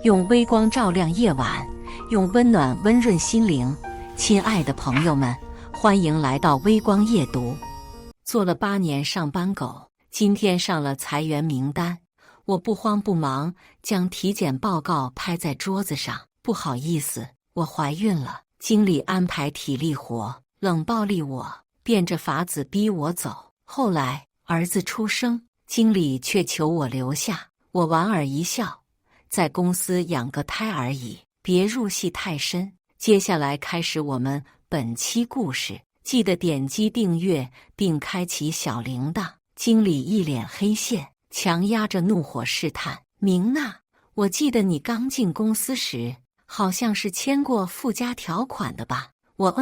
用微光照亮夜晚，用温暖温润心灵。亲爱的朋友们，欢迎来到微光夜读。做了8年上班狗，今天上了裁员名单。我不慌不忙将体检报告拍在桌子上。不好意思，我怀孕了。经理安排体力活，冷暴力我，变着法子逼我走。后来儿子出生，经理却求我留下。我莞尔一笑，在公司养个胎而已，别入戏太深。接下来开始我们本期故事，记得点击订阅并开启小铃铛。经理一脸黑线，强压着怒火试探：明娜，我记得你刚进公司时好像是签过附加条款的吧？我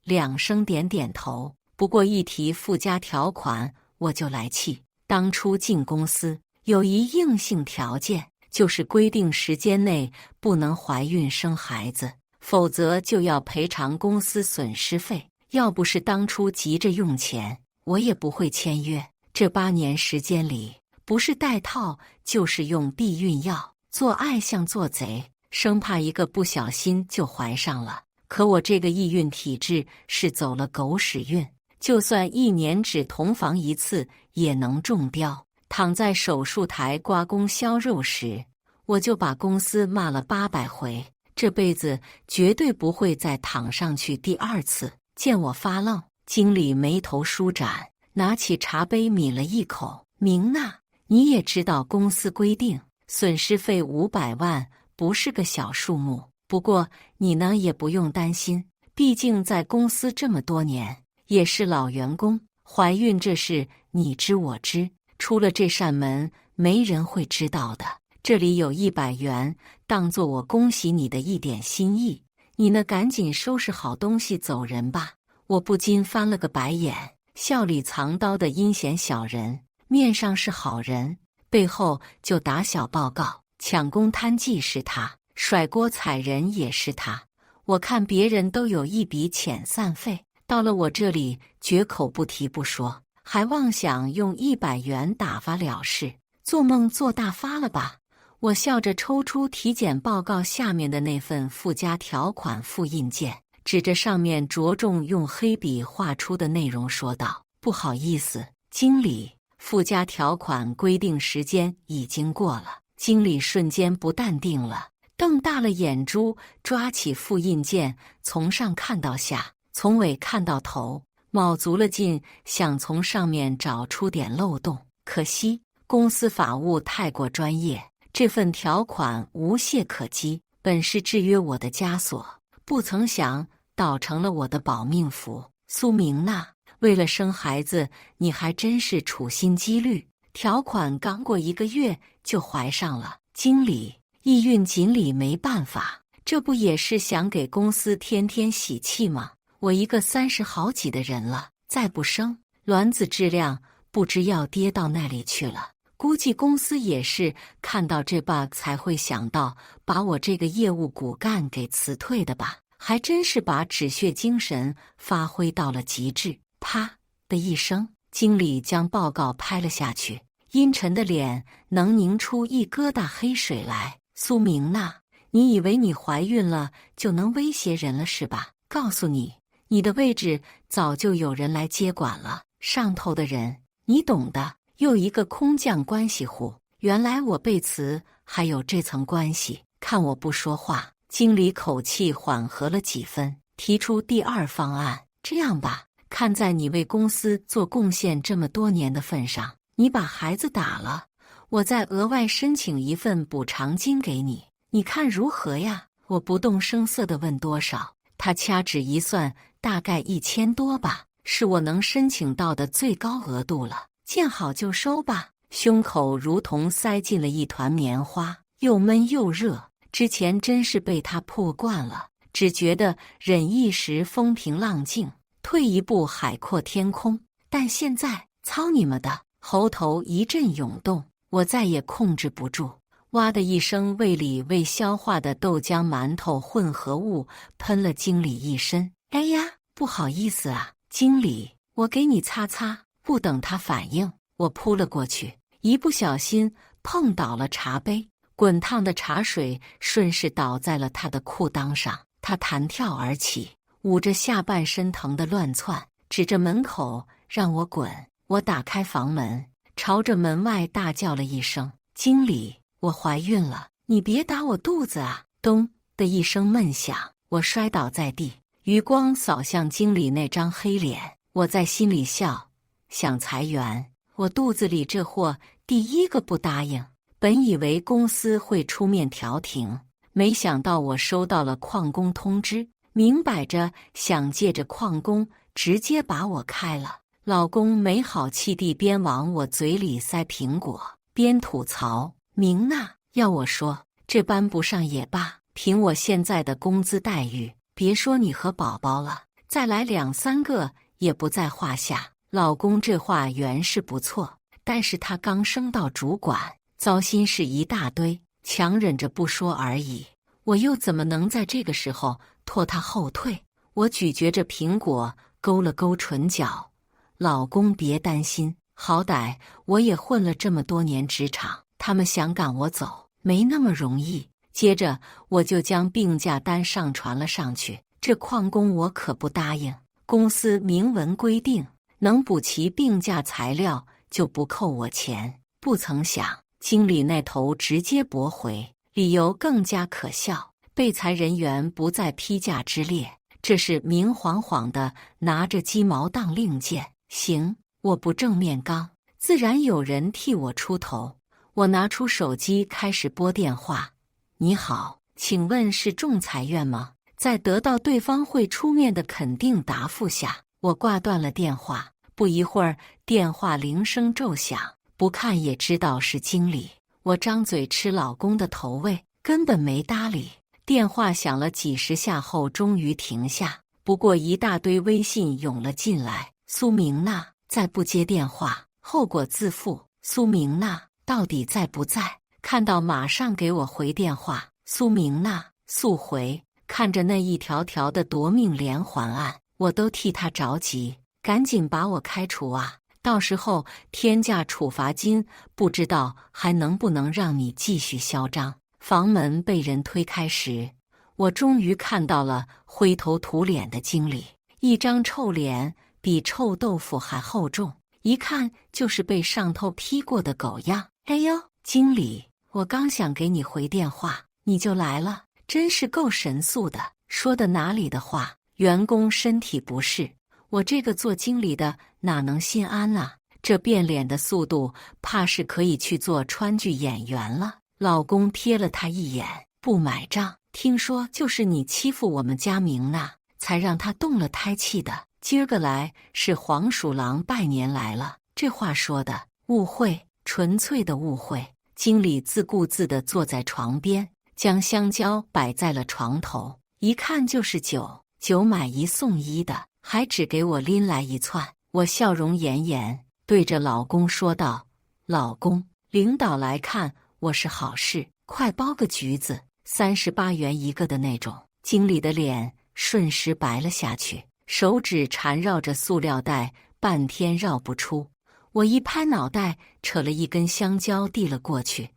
2声点头。不过一提附加条款我就来气。当初进公司有一硬性条件，就是规定时间内不能怀孕生孩子，否则就要赔偿公司损失费。要不是当初急着用钱，我也不会签约。这8年时间里，不是戴套就是用避孕药，做爱像做贼，生怕一个不小心就怀上了。可我这个易孕体质是走了狗屎运，就算1年只同房1次也能中标。躺在手术台刮宫削肉时，我就把公司骂了800回，这辈子绝对不会再躺上去第2次。见我发愣，经理眉头舒展，拿起茶杯抿了一口：明娜，你也知道公司规定，损失费500万不是个小数目。不过你呢也不用担心，毕竟在公司这么多年，也是老员工。怀孕这事你知我知，出了这扇门没人会知道的。这里有100元，当作我恭喜你的一点心意。你呢赶紧收拾好东西走人吧。我不禁翻了个白眼，笑里藏刀的阴险小人，面上是好人，背后就打小报告。抢功贪计是他，甩锅踩人也是他。我看别人都有一笔遣散费，到了我这里绝口不提不说，还妄想用100元打发了事，做梦做大发了吧。我笑着抽出体检报告下面的那份附加条款复印件，指着上面着重用黑笔画出的内容说道：不好意思，经理，附加条款规定时间已经过了。经理瞬间不淡定了，瞪大了眼珠，抓起复印件，从上看到下，从尾看到头，卯足了劲想从上面找出点漏洞。可惜公司法务太过专业，这份条款无懈可击，本是制约我的枷锁，不曾想倒成了我的保命符。苏明娜，为了生孩子，你还真是处心积虑。条款刚过1个月就怀上了。经理，易孕锦鲤没办法，这不也是想给公司天天喜气吗？我一个30好几的人了，再不生，卵子质量不知要跌到哪里去了。估计公司也是看到这 bug 才会想到把我这个业务骨干给辞退的吧。还真是把止血精神发挥到了极致。啪的一声，经理将报告拍了下去，阴沉的脸能凝出一疙瘩黑水来。苏明娜，你以为你怀孕了就能威胁人了是吧？告诉你，你的位置早就有人来接管了，上头的人你懂的。又一个空降关系户，原来我被辞还有这层关系。看我不说话，经理口气缓和了几分，提出第2方案。这样吧，看在你为公司做贡献这么多年的份上，你把孩子打了，我再额外申请一份补偿金给你，你看如何呀？我不动声色地问多少，他掐指一算，大概1000多吧，是我能申请到的最高额度了。见好就收吧。胸口如同塞进了一团棉花，又闷又热。之前真是被他破惯了，只觉得忍一时风平浪静，退一步海阔天空。但现在操你们的，喉头一阵涌动，我再也控制不住，哇的一声，胃里未消化的豆浆馒头混合物喷了经理一身。哎呀，不好意思啊，经理，我给你擦擦。不等他反应，我扑了过去，一不小心碰倒了茶杯，滚烫的茶水顺势倒在了他的裤裆上，他弹跳而起，捂着下半身疼得乱窜，指着门口让我滚。我打开房门，朝着门外大叫了一声：“经理，我怀孕了，你别打我肚子啊！”咚的一声闷响，我摔倒在地，余光扫向经理那张黑脸，我在心里笑，想裁员，我肚子里这货第一个不答应。本以为公司会出面调停，没想到我收到了旷工通知，明摆着想借着旷工直接把我开了。老公没好气地边往我嘴里塞苹果，边吐槽：“明娜，要我说，这搬不上也罢，凭我现在的工资待遇，别说你和宝宝了，再来2、3个也不在话下。”老公这话原是不错，但是他刚升到主管，糟心事一大堆，强忍着不说而已。我又怎么能在这个时候拖他后腿？我咀嚼着苹果，勾了勾唇角。老公别担心，好歹我也混了这么多年职场，他们想赶我走没那么容易。接着我就将病假单上传了上去，这旷工我可不答应，公司明文规定，能补齐病假材料就不扣我钱。不曾想经理那头直接驳回，理由更加可笑，被裁人员不在批假之列，这是明晃晃的拿着鸡毛当令箭。行，我不正面刚，自然有人替我出头。我拿出手机开始拨电话：“你好，请问是仲裁院吗？”在得到对方会出面的肯定答复下，我挂断了电话。不一会儿，电话铃声骤响，不看也知道是经理。我张嘴吃老公的头位，根本没搭理。电话响了几十下后，终于停下。不过一大堆微信涌了进来。苏明娜，再不接电话，后果自负。苏明娜，到底在不在？看到马上给我回电话。苏明娜，速回。看着那一条条的夺命连环案，我都替他着急，赶紧把我开除啊！到时候天价处罚金，不知道还能不能让你继续嚣张。房门被人推开时，我终于看到了灰头土脸的经理，一张臭脸比臭豆腐还厚重，一看就是被上头劈过的狗样。哎呦，经理，我刚想给你回电话，你就来了，真是够神速的。说的哪里的话？员工身体不适，我这个做经理的哪能心安啊？这变脸的速度，怕是可以去做川剧演员了。老公瞥了他一眼，不买账。听说就是你欺负我们家明娜，才让她动了胎气的。今儿个来是黄鼠狼拜年来了。这话说的，误会，纯粹的误会。经理自顾自地坐在床边，将香蕉摆在了床头，一看就是酒买1送1的，还只给我拎来1串。我笑容奄奄，对着老公说道：“老公，领导来看我是好事，快包个橘子，38元一个的那种。”经理的脸瞬时白了下去，手指缠绕着塑料袋，半天绕不出。我一拍脑袋，扯了一根香蕉递了过去。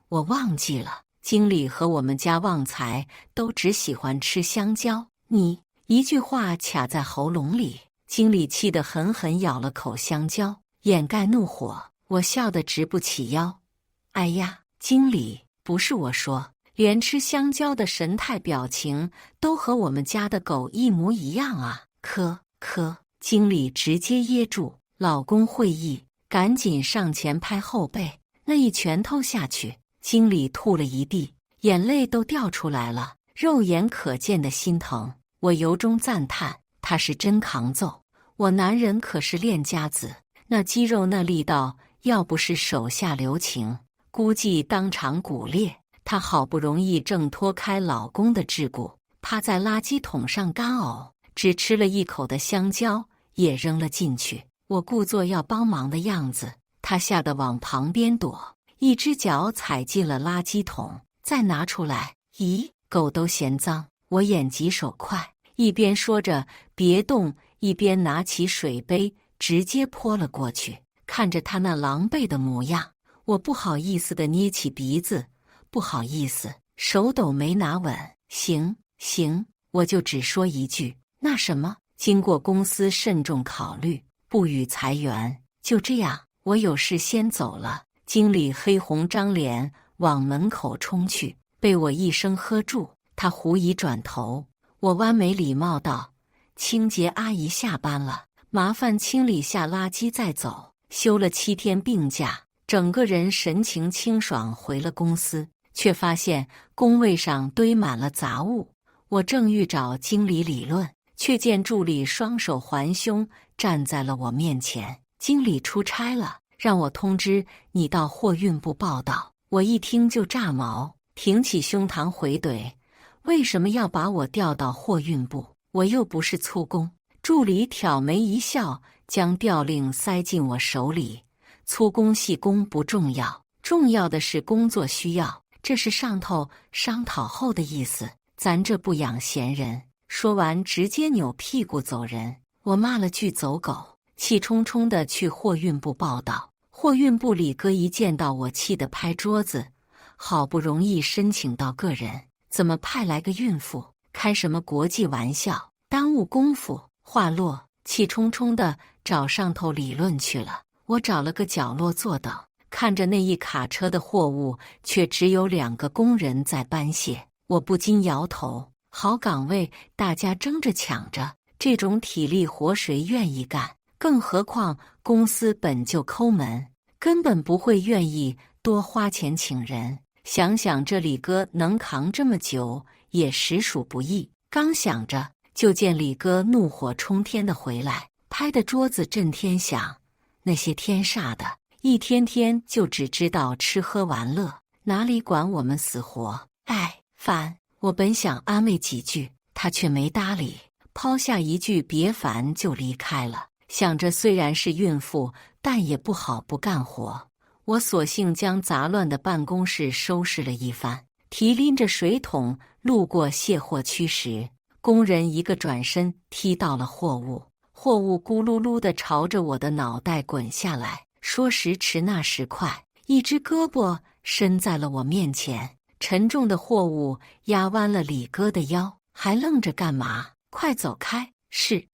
我忘记了，经理和我们家旺财都只喜欢吃香蕉。你一句话卡在喉咙里，经理气得狠狠咬了口香蕉，掩盖怒火。我笑得直不起腰。哎呀，经理，不是我说，连吃香蕉的神态表情都和我们家的狗一模一样啊！咳，经理直接噎住，老公会意，赶紧上前拍后背，那一拳头下去，经理吐了一地，眼泪都掉出来了，肉眼可见的心疼。我由衷赞叹，他是真扛揍。我男人可是练家子，那肌肉那力道，要不是手下留情，估计当场骨裂。她好不容易挣脱开老公的桎梏，趴在垃圾桶上干呕，只吃了一口的香蕉也扔了进去。我故作要帮忙的样子，她吓得往旁边躲，一只脚踩进了垃圾桶，再拿出来。咦，狗都嫌脏。我眼疾手快，一边说着别动，一边拿起水杯直接泼了过去。看着他那狼狈的模样，我不好意思地捏起鼻子，不好意思，手抖没拿稳。行，我就只说一句，那什么，经过公司慎重考虑，不予裁员。就这样，我有事先走了。经理黑红张脸往门口冲去，被我一声喝住。他狐疑转头，我弯没礼貌道：“清洁阿姨下班了，麻烦清理下垃圾再走。”休了7天病假，整个人神情清爽回了公司，却发现工位上堆满了杂物。我正欲找经理理论，却见助理双手环胸站在了我面前。经理出差了，让我通知你到货运部报道。我一听就炸毛，挺起胸膛回怼：为什么要把我调到货运部？我又不是粗工。助理挑眉一笑，将调令塞进我手里。粗工细工不重要，重要的是工作需要，这是上头商讨后的意思，咱这不养闲人。说完直接扭屁股走人。我骂了句走狗，气冲冲地去货运部报道。货运部李哥一见到我，气得拍桌子：好不容易申请到个人，怎么派来个孕妇？开什么国际玩笑，耽误功夫。话落，气冲冲地找上头理论去了。我找了个角落坐等，看着那一卡车的货物，却只有2个工人在搬卸，我不禁摇头。好岗位，大家争着抢着，这种体力活谁愿意干？更何况公司本就抠门，根本不会愿意多花钱请人。想想这李哥能扛这么久，也实属不易。刚想着，就见李哥怒火冲天的回来，拍的桌子震天响。那些天煞的，一天天就只知道吃喝玩乐，哪里管我们死活？哎，烦！我本想安慰几句，他却没搭理，抛下一句别烦就离开了。想着虽然是孕妇，但也不好不干活。我索性将杂乱的办公室收拾了一番，提拎着水桶路过卸货区时，工人一个转身踢到了货物，货物咕噜噜地朝着我的脑袋滚下来。说时迟那时快，一只胳膊伸在了我面前，沉重的货物压弯了李哥的腰。还愣着干嘛？快走开！是。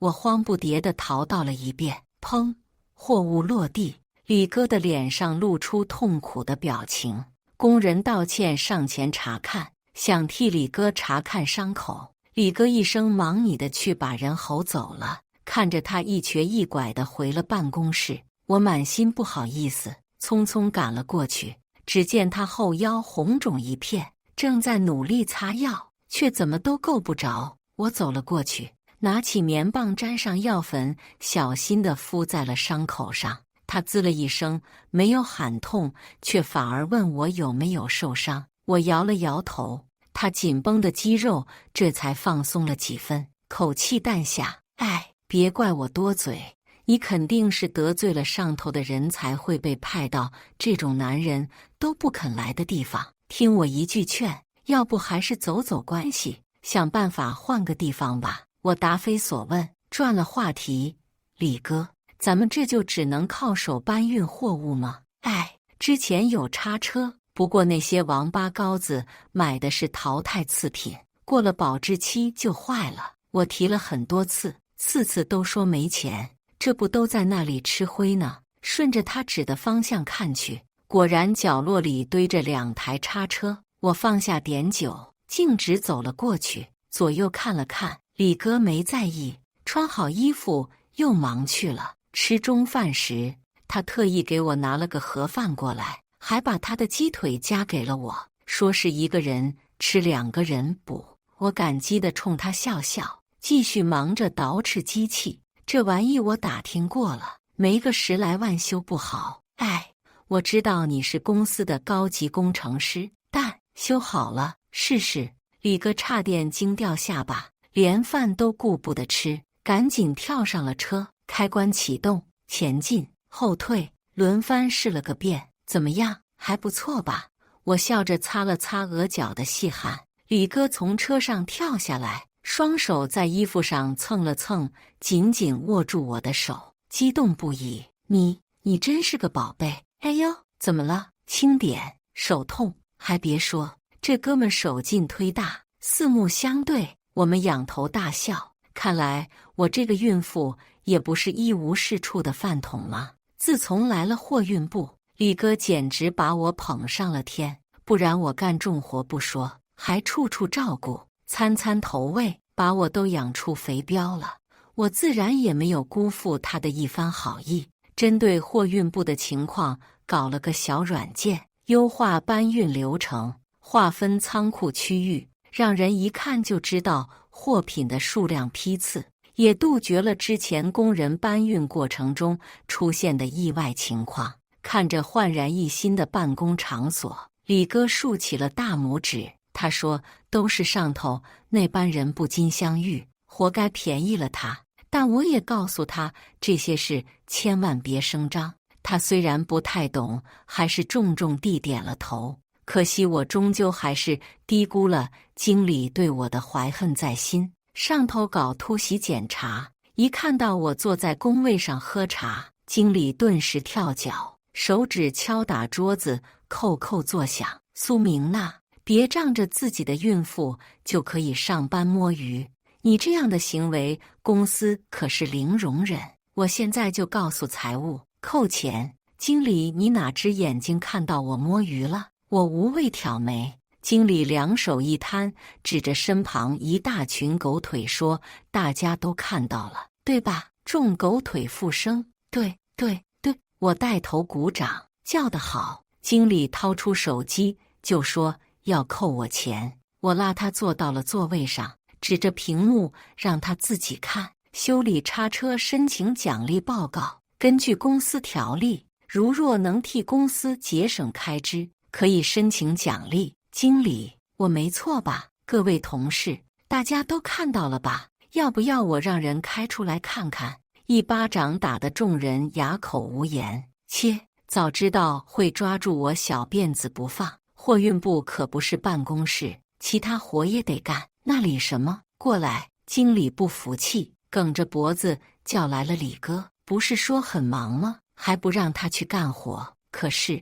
我慌不迭地逃到了一边。砰！货物落地，李哥的脸上露出痛苦的表情。工人道歉上前查看，想替李哥查看伤口。李哥一声忙你的去把人吼走了。看着他一瘸一拐地回了办公室，我满心不好意思，匆匆赶了过去。只见他后腰红肿一片，正在努力擦药，却怎么都够不着。我走了过去，拿起棉棒沾上药粉，小心地敷在了伤口上。他滋了一声，没有喊痛，却反而问我有没有受伤。我摇了摇头，他紧绷的肌肉这才放松了几分，口气淡下：哎，别怪我多嘴，你肯定是得罪了上头的人，才会被派到这种男人都不肯来的地方。听我一句劝，要不还是走走关系，想办法换个地方吧。我答非所问，转了话题：李哥，咱们这就只能靠手搬运货物吗？哎，之前有叉车，不过那些王八羔子买的是淘汰次品，过了保质期就坏了。我提了很多次，次次都说没钱，这不都在那里吃灰呢？顺着他指的方向看去，果然角落里堆着2台叉车。我放下碘酒，径直走了过去，左右看了看。李哥没在意，穿好衣服又忙去了。吃中饭时，他特意给我拿了个盒饭过来，还把他的鸡腿夹给了我，说是1个人吃2个人补。我感激地冲他笑笑，继续忙着捯饬机器。这玩意我打听过了，没个10来万修不好。哎，我知道你是公司的高级工程师，但修好了试试。李哥差点惊掉下巴，连饭都顾不得吃，赶紧跳上了车。开关启动，前进后退，轮番试了个遍。怎么样？还不错吧？我笑着擦了擦额角的细汗。李哥从车上跳下来，双手在衣服上蹭了蹭，紧紧握住我的手，激动不已。你真是个宝贝。哎呦，怎么了？轻点，手痛。还别说，这哥们手劲忒大，四目相对，我们仰头大笑。看来我这个孕妇也不是一无是处的饭桶嘛。自从来了货运部，李哥简直把我捧上了天。不然我干重活不说，还处处照顾，餐餐投喂，把我都养出肥膘了。我自然也没有辜负他的一番好意，针对货运部的情况搞了个小软件，优化搬运流程，划分仓库区域，让人一看就知道货品的数量批次，也杜绝了之前工人搬运过程中出现的意外情况。看着焕然一新的办公场所，李哥竖起了大拇指。他说：“都是上头那班人不经相遇，活该便宜了他。”但我也告诉他，这些事千万别声张。他虽然不太懂，还是重重地点了头。可惜我终究还是低估了经理对我的怀恨在心。上头搞突袭检查，一看到我坐在工位上喝茶，经理顿时跳脚，手指敲打桌子，扣扣作响。苏明娜，别仗着自己的孕妇就可以上班摸鱼，你这样的行为，公司可是零容忍。我现在就告诉财务扣钱。经理，你哪只眼睛看到我摸鱼了？我无谓挑眉。经理两手一摊，指着身旁一大群狗腿说：“大家都看到了，对吧？”众狗腿附声：“对对对！”我带头鼓掌，叫得好。经理掏出手机就说要扣我钱，我拉他坐到了座位上，指着屏幕让他自己看。修理叉车申请奖励报告，根据公司条例，如若能替公司节省开支，可以申请奖励。经理，我没错吧？各位同事，大家都看到了吧？要不要我让人开出来看看？一巴掌打得众人哑口无言。切，早知道会抓住我小辫子不放。货运部可不是办公室，其他活也得干。那里什么？过来！经理不服气，梗着脖子叫来了李哥。不是说很忙吗？还不让他去干活？可是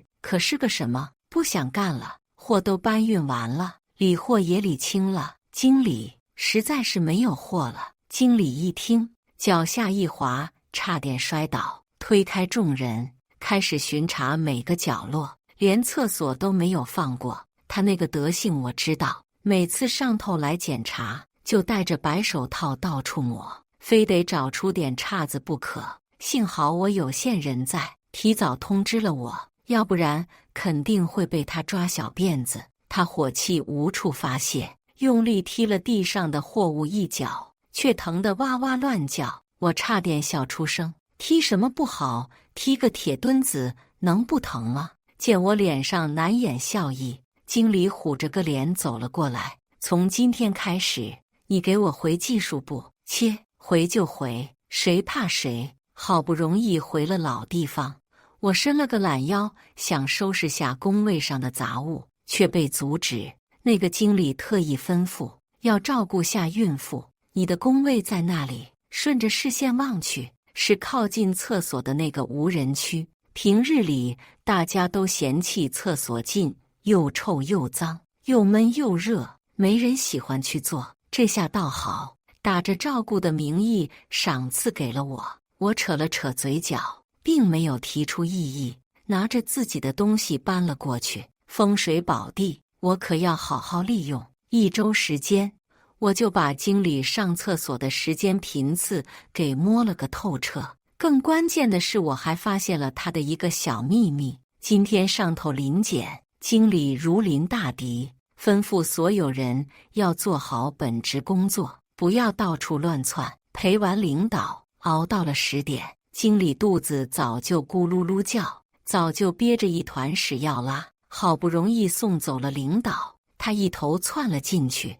个什么？不想干了。货都搬运完了，理货也理清了。经理，实在是没有货了。经理一听，脚下一滑，差点摔倒，推开众人，开始巡查每个角落，连厕所都没有放过。他那个德性我知道，每次上头来检查，就戴着白手套到处抹，非得找出点岔子不可。幸好我有限人在，提早通知了我，要不然肯定会被他抓小辫子。他火气无处发泄，用力踢了地上的货物一脚，却疼得哇哇乱叫。我差点笑出声。踢什么不好？踢个铁墩子能不疼吗？见我脸上难掩笑意，经理虎着个脸走了过来。从今天开始，你给我回技术部。切，回就回，谁怕谁？好不容易回了老地方，我伸了个懒腰，想收拾下工位上的杂物，却被阻止。那个经理特意吩咐要照顾下孕妇，你的工位在那里。顺着视线望去，是靠近厕所的那个无人区。平日里大家都嫌弃厕所近，又臭又脏，又闷又热，没人喜欢去做。这下倒好，打着照顾的名义赏赐给了我。我扯了扯嘴角，并没有提出异议，拿着自己的东西搬了过去。风水宝地，我可要好好利用。1周时间，我就把经理上厕所的时间频次给摸了个透彻。更关键的是，我还发现了他的一个小秘密。今天上头临检，经理如临大敌，吩咐所有人要做好本职工作，不要到处乱窜。陪完领导，熬到了10点，经理肚子早就咕噜噜叫，早就憋着一团屎要拉。好不容易送走了领导，他一头窜了进去。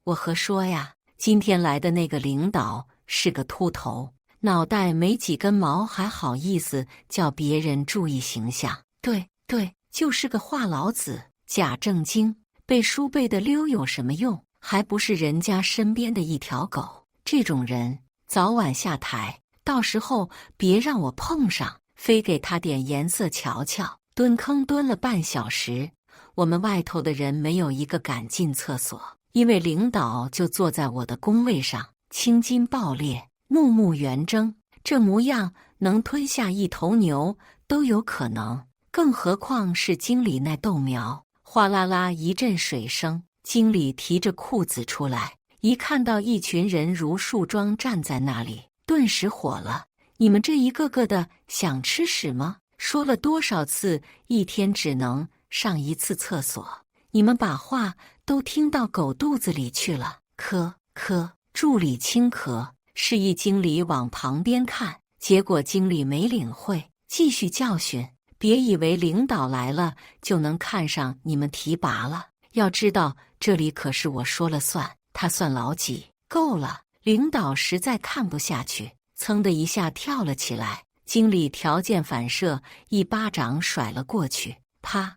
我和说呀，今天来的那个领导是个秃头，脑袋没几根毛，还好意思叫别人注意形象。对，就是个话痨子，假正经，背书背得溜有什么用？还不是人家身边的一条狗。这种人早晚下台，到时候别让我碰上，非给他点颜色瞧瞧。蹲坑蹲了半小时，我们外头的人没有一个敢进厕所，因为领导就坐在我的工位上，青筋暴裂，怒目圆睁，这模样能吞下一头牛都有可能，更何况是经理那豆苗。哗啦啦一阵水声，经理提着裤子出来，一看到一群人如树桩站在那里，顿时火了。你们这一个个的想吃屎吗？说了多少次一天只能上一次厕所，你们把话都听到狗肚子里去了。咳咳，助理轻咳，示意经理往旁边看，结果经理没领会，继续教训。别以为领导来了就能看上你们提拔了，要知道这里可是我说了算，他算老几？够了！领导实在看不下去，噌的一下跳了起来，经理条件反射一巴掌甩了过去，啪！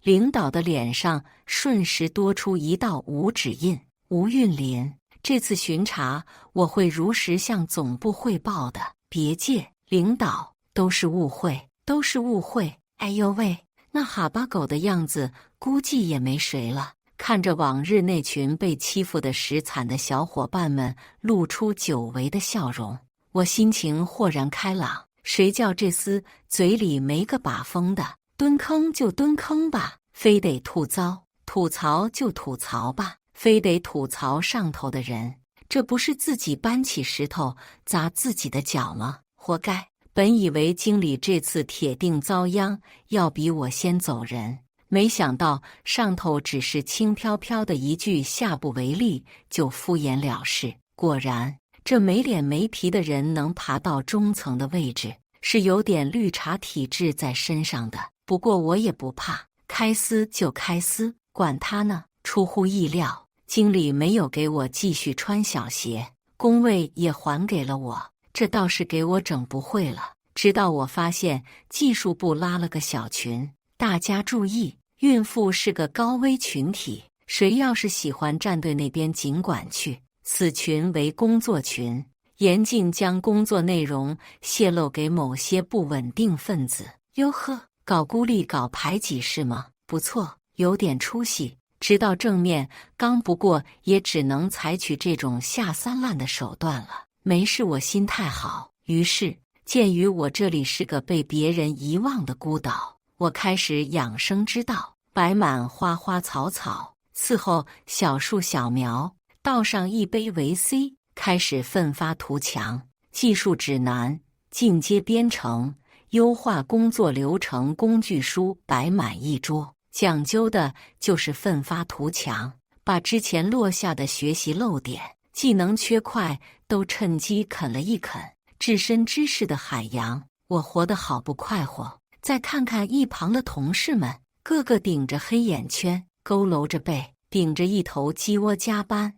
领导的脸上瞬时多出一道无指印。吴韵林，这次巡查我会如实向总部汇报的，别介，领导，都是误会，都是误会。哎呦喂，那哈巴狗的样子估计也没谁了。看着往日那群被欺负的实惨的小伙伴们露出久违的笑容，我心情豁然开朗。谁叫这厮嘴里没个把风的，蹲坑就蹲坑吧，非得吐槽就吐槽吧，非得吐槽上头的人，这不是自己搬起石头砸自己的脚吗？活该！本以为经理这次铁定遭殃，要比我先走人，没想到上头只是轻飘飘的一句下不为例就敷衍了事。果然，这没脸没皮的人能爬到中层的位置，是有点绿茶体质在身上的。不过我也不怕，开撕就开撕，管他呢。出乎意料，经理没有给我继续穿小鞋，工位也还给了我，这倒是给我整不会了。直到我发现技术部拉了个小群，大家注意，孕妇是个高危群体，谁要是喜欢站队那边尽管去，此群为工作群，严禁将工作内容泄露给某些不稳定分子。哟呵，搞孤立搞排挤是吗？不错，有点出息。直到正面刚，不过也只能采取这种下三滥的手段了。没事，我心态好。于是，鉴于我这里是个被别人遗忘的孤岛，我开始养生之道，摆满花花草草，伺候小树小苗，倒上一杯维 C， 开始奋发图强。技术指南、进阶编程、优化工作流程工具书摆满一桌，讲究的就是奋发图强，把之前落下的学习漏点、技能缺块都趁机啃了一啃。置身知识的海洋，我活得好不快活。再看看一旁的同事们，个个顶着黑眼圈，佝偻着背，顶着一头鸡窝加班。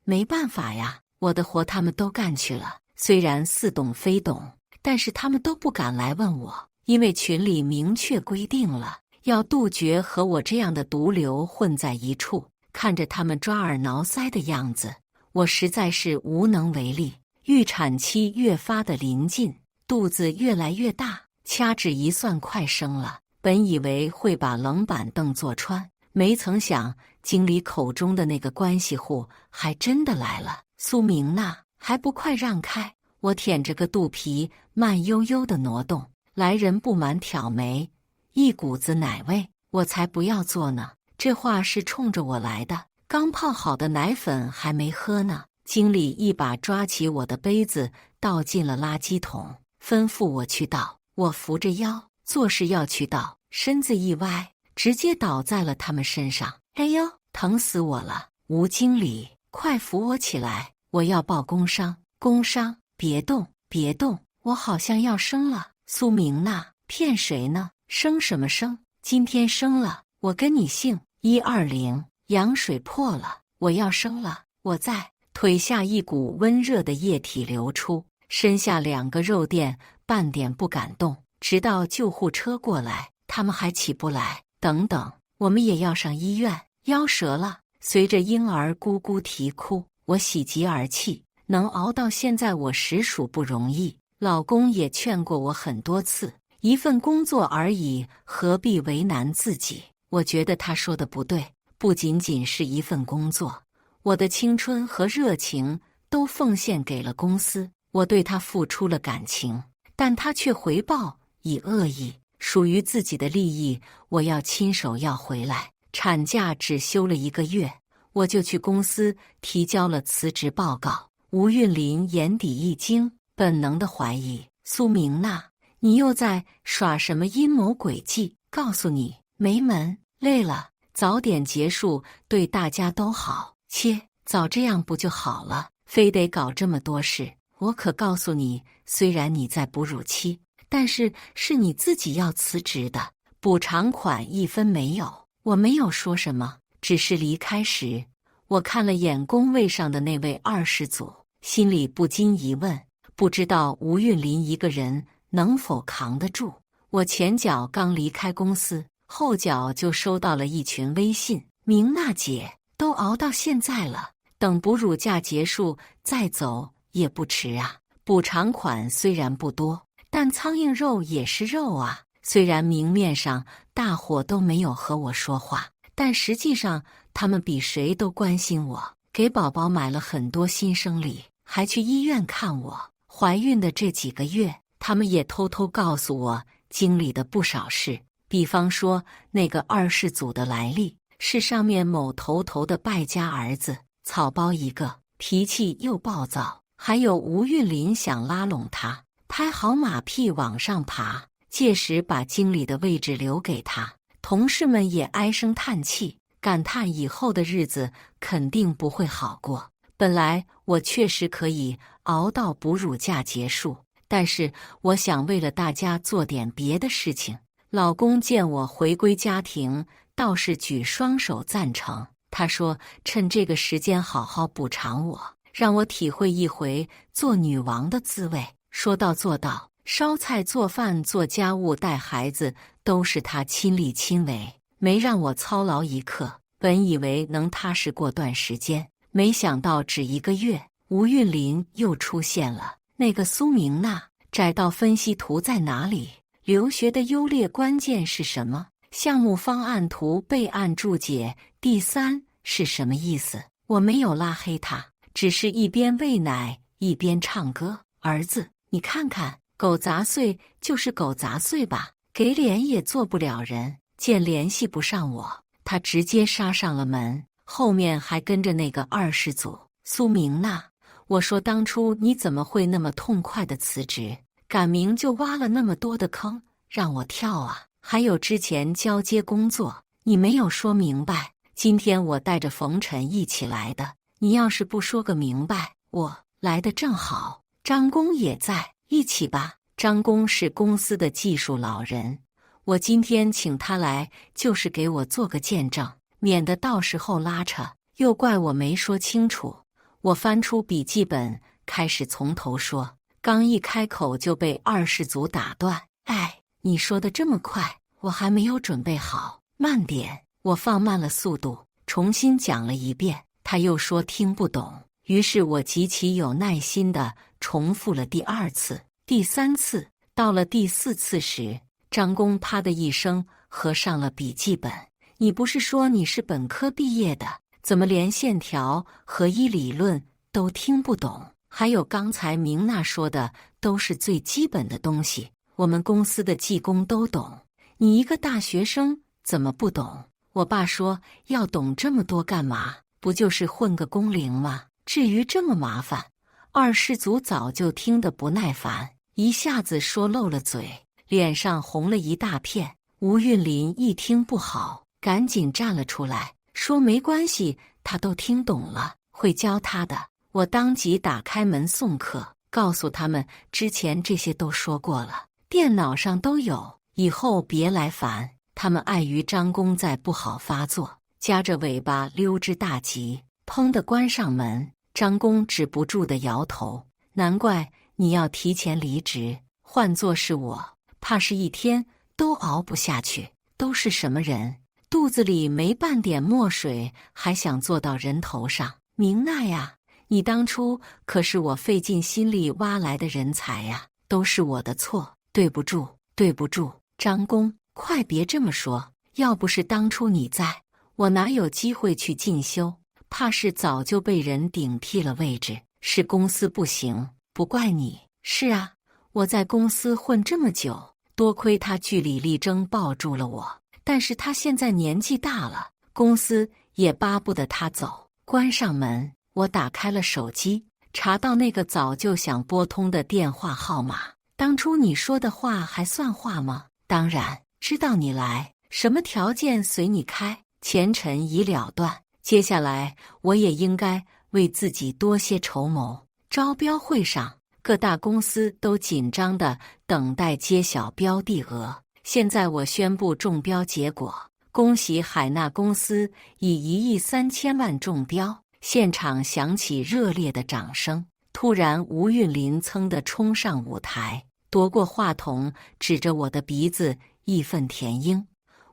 没办法呀，我的活他们都干去了。虽然似懂非懂，但是他们都不敢来问我，因为群里明确规定了，要杜绝和我这样的毒瘤混在一处。看着他们抓耳挠腮的样子，我实在是无能为力。预产期越发的临近，肚子越来越大，掐指一算快生了。本以为会把冷板凳坐穿，没曾想经理口中的那个关系户还真的来了。苏明娜，还不快让开！我舔着个肚皮，慢悠悠地挪动。来人不满挑眉，一股子奶味，我才不要做呢。这话是冲着我来的，刚泡好的奶粉还没喝呢。经理一把抓起我的杯子，倒进了垃圾桶，吩咐我去倒。我扶着腰，做事要去倒，身子一歪，直接倒在了他们身上。哎呦，疼死我了！吴经理，快扶我起来，我要报工伤。工伤？别动，别动，我好像要生了。苏明娜，骗谁呢？生什么生？今天生了，我跟你姓。120，羊水破了，我要生了。我在。腿下一股温热的液体流出，身下2个肉垫半点不敢动，直到救护车过来，他们还起不来。等等，我们也要上医院。夭折了。随着婴儿咕咕啼哭，我喜极而泣，能熬到现在我实属不容易。老公也劝过我很多次，一份工作而已，何必为难自己？我觉得他说的不对，不仅仅是一份工作，我的青春和热情都奉献给了公司，我对他付出了感情，但他却回报以恶意，属于自己的利益，我要亲手要回来。产假只休了1个月，我就去公司提交了辞职报告。吴韵林眼底一惊，本能的怀疑：苏明娜，你又在耍什么阴谋诡计？告诉你，没门！累了，早点结束，对大家都好。切，早这样不就好了？非得搞这么多事？我可告诉你，虽然你在哺乳期，但是是你自己要辞职的，补偿款1分没有。我没有说什么，只是离开时，我看了眼工位上的那位2世祖，心里不禁疑问：不知道吴韵林一个人能否扛得住？我前脚刚离开公司，后脚就收到了一群微信：明娜姐，都熬到现在了，等哺乳假结束再走也不迟啊。补偿款虽然不多，但苍蝇肉也是肉啊。虽然明面上大伙都没有和我说话，但实际上他们比谁都关心我，给宝宝买了很多新生礼，还去医院看我。怀孕的这几个月，他们也偷偷告诉我经历的不少事，比方说那个2世祖的来历，是上面某头的败家儿子，草包一个，脾气又暴躁，还有吴韵林想拉拢他，拍好马屁往上爬，届时把经理的位置留给他。同事们也唉声叹气，感叹以后的日子肯定不会好过。本来我确实可以熬到哺乳假结束，但是我想为了大家做点别的事情。老公见我回归家庭，倒是举双手赞成。他说趁这个时间好好补偿我，让我体会一回做女王的滋味。说到做到，烧菜做饭做家务带孩子都是他亲力亲为，没让我操劳一刻。本以为能踏实过段时间，没想到只1个月，吴韵林又出现了。那个苏明娜，窄道分析图在哪里？留学的优劣关键是什么？项目方案图备案注解第3是什么意思？我没有拉黑他，只是一边喂奶一边唱歌。儿子，你看看，狗杂碎就是狗杂碎吧，给脸也做不了人。见联系不上我，他直接杀上了门，后面还跟着那个2世祖。苏明娜，我说当初你怎么会那么痛快的辞职？赶明就挖了那么多的坑让我跳啊！还有之前交接工作，你没有说明白。今天我带着冯晨一起来的，你要是不说个明白，我来的正好。张工也在，一起吧。张工是公司的技术老人，我今天请他来就是给我做个见证，免得到时候拉扯，又怪我没说清楚。我翻出笔记本，开始从头说，刚一开口就被2世祖打断。哎，你说的这么快，我还没有准备好，慢点。我放慢了速度，重新讲了一遍，他又说听不懂。于是我极其有耐心地重复了第2次、第3次。到了第4次时，张工啪的一声合上了笔记本。你不是说你是本科毕业的，怎么连线条和理论都听不懂？还有刚才明娜说的都是最基本的东西，我们公司的技工都懂，你一个大学生怎么不懂？我爸说要懂这么多干嘛？不就是混个工龄吗？至于这么麻烦？2世祖早就听得不耐烦，一下子说漏了嘴，脸上红了一大片。吴韵林一听不好，赶紧站了出来，说没关系，他都听懂了，会教他的。我当即打开门送客，告诉他们之前这些都说过了，电脑上都有，以后别来烦。他们碍于张工在不好发作，夹着尾巴溜之大吉，砰地关上门。张工止不住地摇头，难怪你要提前离职，换作是我，怕是1天都熬不下去。都是什么人？肚子里没半点墨水，还想坐到人头上？明娜呀，你当初可是我费尽心力挖来的人才呀，都是我的错，对不住，对不住，张工，快别这么说。要不是当初你在，我哪有机会去进修？怕是早就被人顶替了位置。是公司不行，不怪你。是啊，我在公司混这么久，多亏他据理力争抱住了我。但是他现在年纪大了，公司也巴不得他走。关上门，我打开了手机，查到那个早就想拨通的电话号码。当初你说的话还算话吗？当然，知道你来，什么条件随你开，前尘已了断。接下来我也应该为自己多些筹谋。招标会上，各大公司都紧张地等待揭晓标的额。现在我宣布中标结果，恭喜海纳公司以1亿3000万中标。现场响起热烈的掌声。突然，吴韵霖噌地冲上舞台，夺过话筒，指着我的鼻子义愤填膺：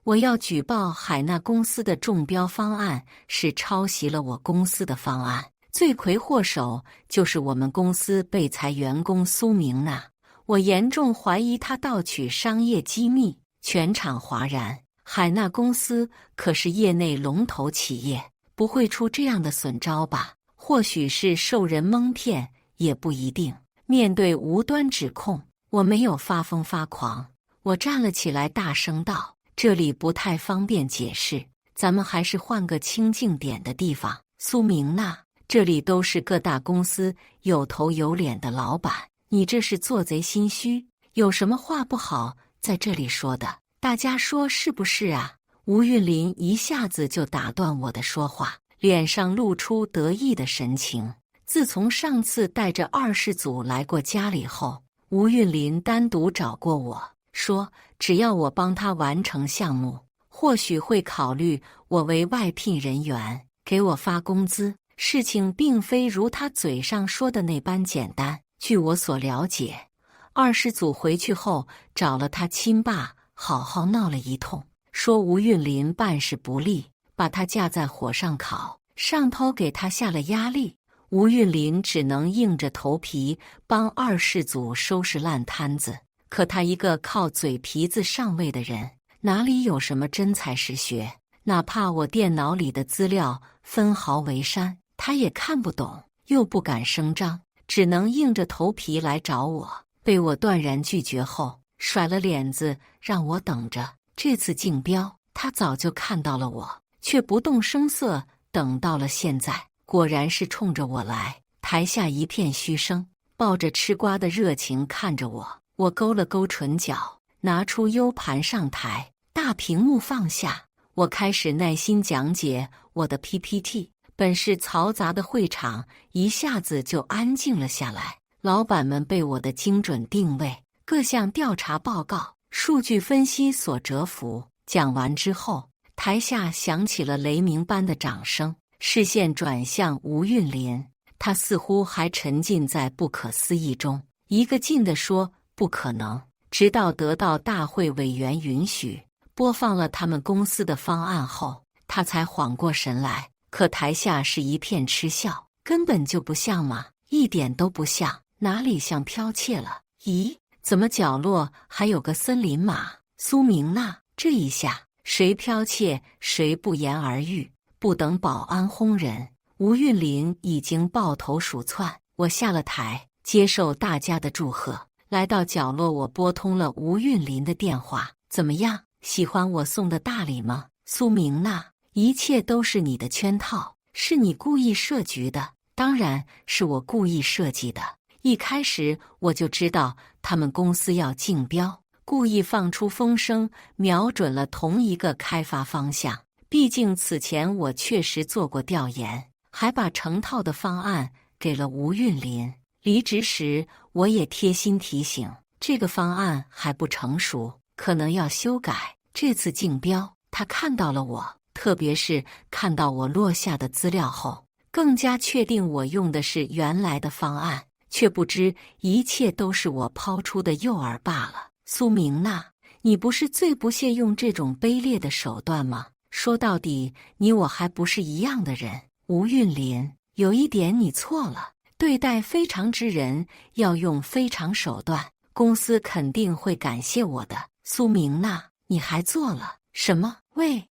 我要举报海纳公司的中标方案是抄袭了我公司的方案，罪魁祸首就是我们公司被裁员工苏明娜，我严重怀疑她盗取商业机密。全场哗然，海纳公司可是业内龙头企业，不会出这样的损招吧？或许是受人蒙骗，也不一定。面对无端指控，我没有发疯发狂，我站了起来，大声道：这里不太方便解释，咱们还是换个清静点的地方。苏明娜，这里都是各大公司有头有脸的老板，你这是做贼心虚，有什么话不好在这里说的？大家说是不是啊？吴韵霖一下子就打断我的说话，脸上露出得意的神情。自从上次带着二世祖来过家里后，吴韵霖单独找过我，说只要我帮他完成项目，或许会考虑我为外聘人员，给我发工资。事情并非如他嘴上说的那般简单。据我所了解，二世祖回去后找了他亲爸，好好闹了一通，说吴韵霖办事不力，把他架在火上烤，上头给他下了压力。吴韵霖只能硬着头皮帮二世祖收拾烂摊子。可他一个靠嘴皮子上位的人，哪里有什么真才实学？哪怕我电脑里的资料分毫为删，他也看不懂，又不敢声张，只能硬着头皮来找我。被我断然拒绝后，甩了脸子让我等着。这次竞标，他早就看到了我，却不动声色等到了现在。果然是冲着我来。台下一片嘘声，抱着吃瓜的热情看着我。我勾了勾唇角，拿出 U 盘上台，大屏幕放下，我开始耐心讲解我的 PPT。本是嘈杂的会场一下子就安静了下来，老板们被我的精准定位、各项调查报告、数据分析所折服。讲完之后，台下响起了雷鸣般的掌声，视线转向吴韵霖，他似乎还沉浸在不可思议中，一个劲地说不可能，直到得到大会委员允许，播放了他们公司的方案后，他才缓过神来。可台下是一片嗤笑，根本就不像嘛，一点都不像，哪里像剽窃了？咦，怎么角落还有个森林马？苏明娜，这一下谁剽窃谁不言而喻。不等保安轰人，吴韵霖已经抱头鼠窜。我下了台，接受大家的祝贺。来到角落，我拨通了吴韵霖的电话。怎么样，喜欢我送的大礼吗？苏明娜，一切都是你的圈套，是你故意设局的。当然是我故意设计的。一开始我就知道他们公司要竞标，故意放出风声，瞄准了同一个开发方向。毕竟此前我确实做过调研，还把成套的方案给了吴韵霖。离职时我也贴心提醒，这个方案还不成熟，可能要修改。这次竞标，他看到了我，特别是看到我落下的资料后，更加确定我用的是原来的方案，却不知一切都是我抛出的诱饵罢了。苏明娜，你不是最不屑用这种卑劣的手段吗？说到底，你我还不是一样的人。吴韵霖，有一点你错了，对待非常之人要用非常手段，公司肯定会感谢我的。苏明娜，你还做了什么？喂，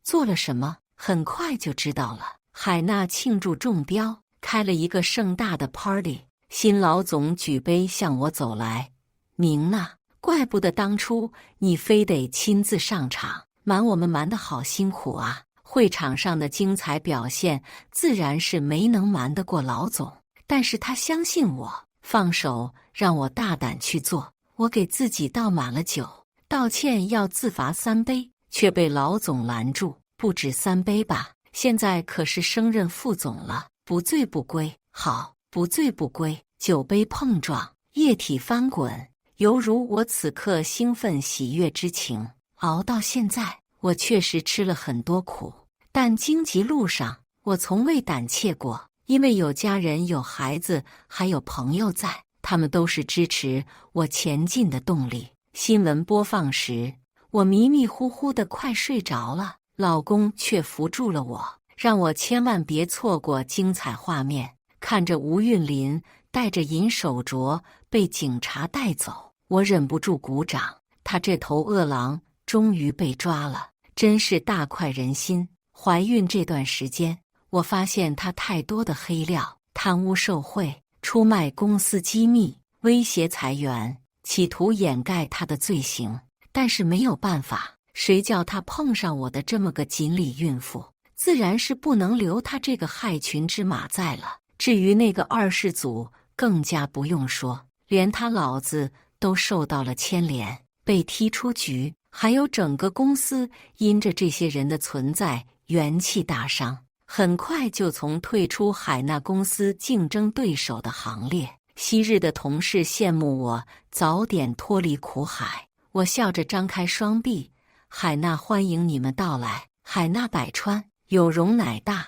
做了什么？很快就知道了。海娜庆祝中标，开了一个盛大的 party， 新老总举杯向我走来。明娜，怪不得当初你非得亲自上场，瞒我们瞒得好辛苦啊。会场上的精彩表现自然是没能瞒得过老总，但是他相信我，放手让我大胆去做。我给自己倒满了酒，道歉要自罚3杯，却被老总拦住。不止3杯吧？现在可是升任副总了，不醉不归。好，不醉不归。酒杯碰撞，液体翻滚，犹如我此刻兴奋喜悦之情。熬到现在，我确实吃了很多苦，但荆棘路上我从未胆怯过，因为有家人、有孩子，还有朋友在，他们都是支持我前进的动力。新闻播放时，我迷迷糊糊的快睡着了，老公却扶住了我，让我千万别错过精彩画面。看着吴韵霖带着银手镯被警察带走，我忍不住鼓掌。他这头恶狼终于被抓了，真是大快人心。怀孕这段时间，我发现他太多的黑料，贪污受贿、出卖公司机密、威胁裁员，企图掩盖他的罪行。但是没有办法，谁叫他碰上我的这么个锦鲤孕妇，自然是不能留他这个害群之马在了。至于那个二世祖，更加不用说，连他老子都受到了牵连，被踢出局，还有整个公司因着这些人的存在元气大伤，很快就从退出海纳公司竞争对手的行列。昔日的同事羡慕我早点脱离苦海，我笑着张开双臂，海纳欢迎你们到来。海纳百川，有容乃大，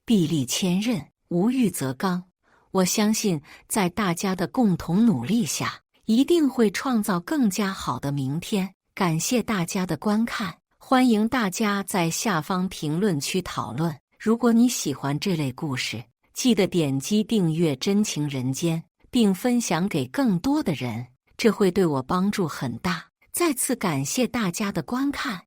臂力千仞，无欲则刚。我相信在大家的共同努力下，一定会创造更加好的明天。感谢大家的观看，欢迎大家在下方评论区讨论。如果你喜欢这类故事，记得点击订阅真情人间，并分享给更多的人，这会对我帮助很大。再次感谢大家的观看。